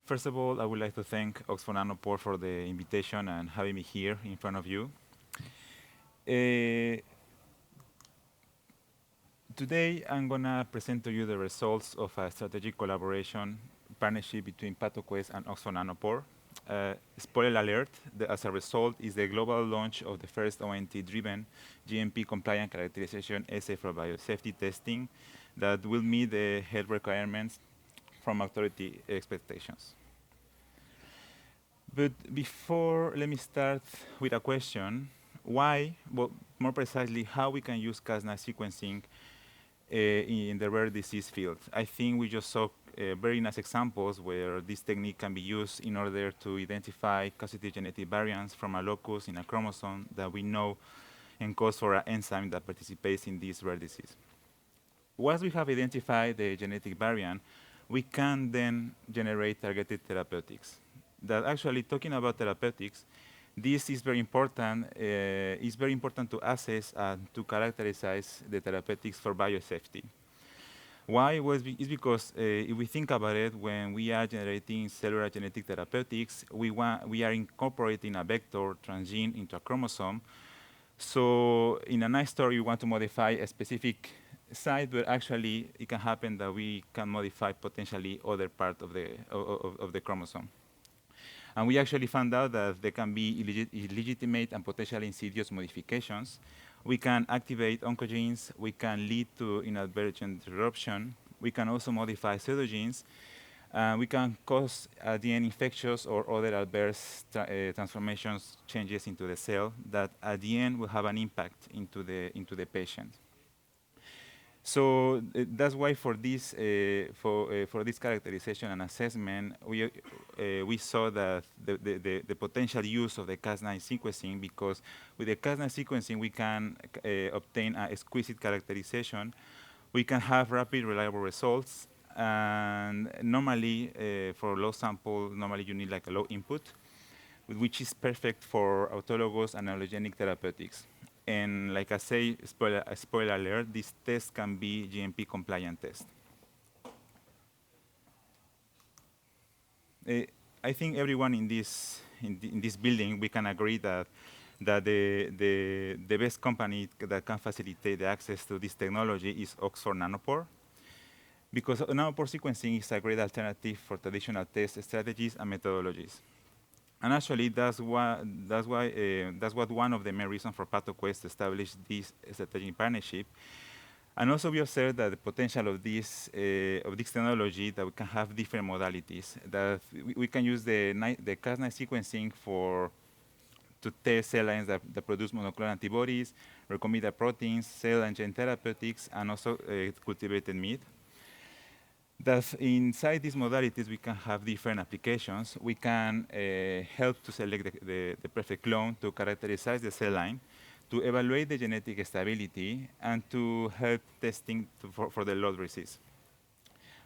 First of all, I would like to thank Oxford Nanopore for the invitation and having me here in front of you. Today, I'm going to present to you the results of a strategic collaboration partnership between PathoQuest and Oxford Nanopore. Spoiler alert, as a result is the global launch of the first ONT-driven GMP-compliant characterization assay for biosafety testing that will meet the health requirements from authority expectations. But before, let me start with a question. Why, well, more precisely, how we can use Cas9 sequencing in the rare disease field? I think we just saw very nice examples where this technique can be used in order to identify causative genetic variants from a locus in a chromosome that we know encodes for an enzyme that participates in this rare disease. Once we have identified the genetic variant, we can then generate targeted therapeutics. That actually, talking about therapeutics, this is very important. It's very important to assess and to characterize the therapeutics for biosafety. Why? Well, it's because if we think about it, when we are generating cellular genetic therapeutics, we are incorporating a vector transgene into a chromosome. So in a nice story, we want to modify a specific site, but actually it can happen that we can modify potentially other part of the chromosome. And we actually found out that there can be illegitimate and potentially insidious modifications. We can activate oncogenes. We can lead to inadvertent disruption. We can also modify pseudogenes. We can cause, at the end, infectious or other adverse transformations, changes into the cell that, at the end, will have an impact into the patient. So that's why for this characterization and assessment, we saw that the potential use of the Cas9 sequencing, because with the Cas9 sequencing we can obtain an exquisite characterization. We can have rapid, reliable results, and normally for low sample, normally you need like a low input, which is perfect for autologous and allogeneic therapeutics. And like I say, spoiler alert, this test can be GMP compliant test. I think everyone in this building, we can agree that the best company that can facilitate the access to this technology is Oxford Nanopore, because nanopore sequencing is a great alternative for traditional test strategies and methodologies. And actually, that's what one of the main reasons for PathoQuest established this strategic partnership. And also, we observed that the potential of this technology, that we can have different modalities, that we can use the Cas9 sequencing to test cell lines that produce monoclonal antibodies, recombinant proteins, cell and gene therapeutics, and also cultivated meat. That inside these modalities, we can have different applications. We can help to select the perfect clone, to characterize the cell line, to evaluate the genetic stability, and to help testing for the load resist.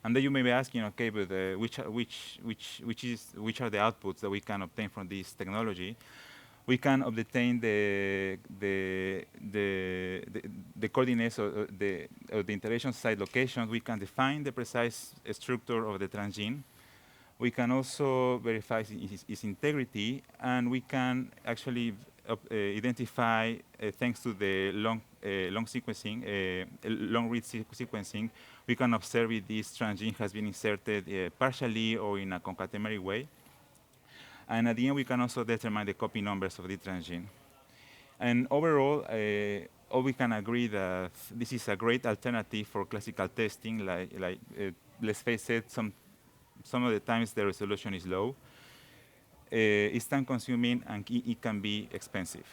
And then you may be asking, okay, but which are the outputs that we can obtain from this technology? We can obtain the coordinates of the interaction site locations. We can define the precise structure of the transgene. We can also verify its integrity, and we can actually identify, thanks to the long sequencing, long read sequencing, we can observe if this transgene has been inserted partially or in a concatenary way. And at the end, we can also determine the copy numbers of the transgene. And overall, all we can agree that this is a great alternative for classical testing. Let's face it, some of the times the resolution is low. It's time-consuming, and it can be expensive.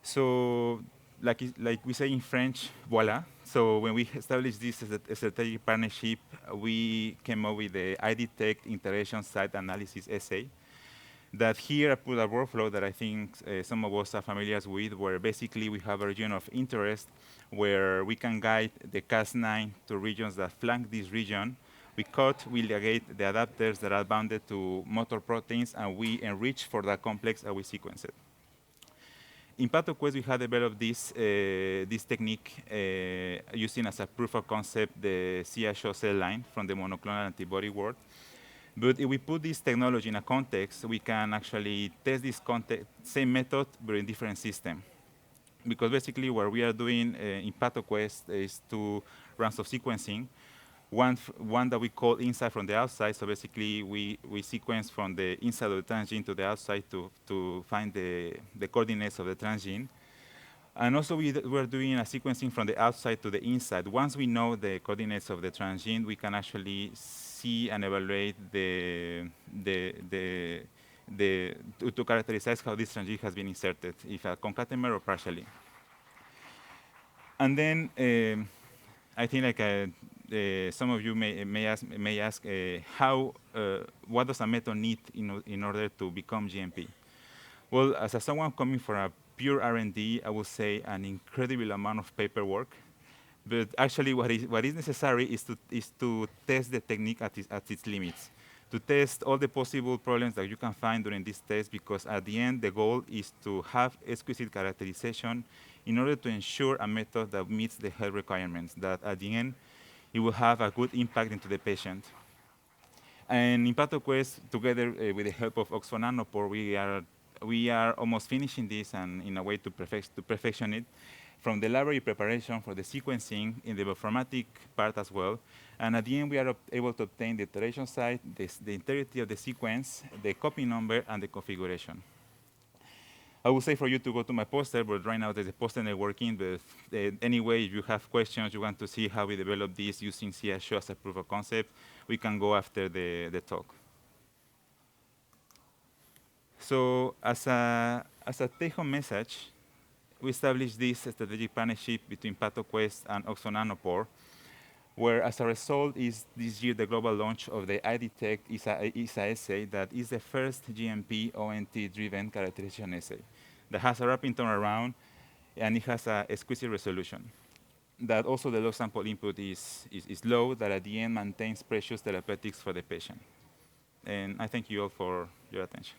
So, like we say in French, voila. So when we established this as a strategic partnership, we came up with the iDTECT interaction site analysis assay. That here I put a workflow that I think some of us are familiar with, where basically we have a region of interest where we can guide the Cas9 to regions that flank this region. We ligate the adapters that are bounded to motor proteins, and we enrich for that complex and we sequence it. in PathoQuest, we had developed this technique using as a proof of concept the CHO cell line from the monoclonal antibody world. But if we put this technology in a context, we can actually test this same method, but in different system. Because basically what we are doing in PathoQuest is 2 rounds of sequencing. One that we call inside from the outside. So basically we sequence from the inside of the transgene to the outside to find the coordinates of the transgene. And also we're doing a sequencing from the outside to the inside. Once we know the coordinates of the transgene, we can actually see and evaluate to characterize how this transgene has been inserted, if a concatenator or partially. And then I think like some of you may ask what does a method need in order to become GMP? Well, as someone coming from a pure R&D, I would say an incredible amount of paperwork. But actually, what is necessary is to test the technique at its limits, to test all the possible problems that you can find during this test, because at the end, the goal is to have exquisite characterization in order to ensure a method that meets the health requirements, that at the end, it will have a good impact into the patient. And in PathoQuest, together with the help of Oxford Nanopore, we are almost finishing this and in a way to perfection it, from the library preparation for the sequencing in the bioinformatic part as well. And at the end, we are able to obtain the iteration site, the integrity of the sequence, the copy number, and the configuration. I would say for you to go to my poster, but right now there's a poster not working. But anyway, if you have questions, you want to see how we develop this using CSHO as a proof of concept, we can go after the talk. So as a take-home message, we established this strategic partnership between PathoQuest and Oxford Nanopore, where as a result is this year the global launch of the iDTECT ISA assay that is the first GMP ONT-driven characterization assay that has a rapid turnaround and it has an exquisite resolution. That also the log sample input is low, that at the end maintains precious therapeutics for the patient. And I thank you all for your attention.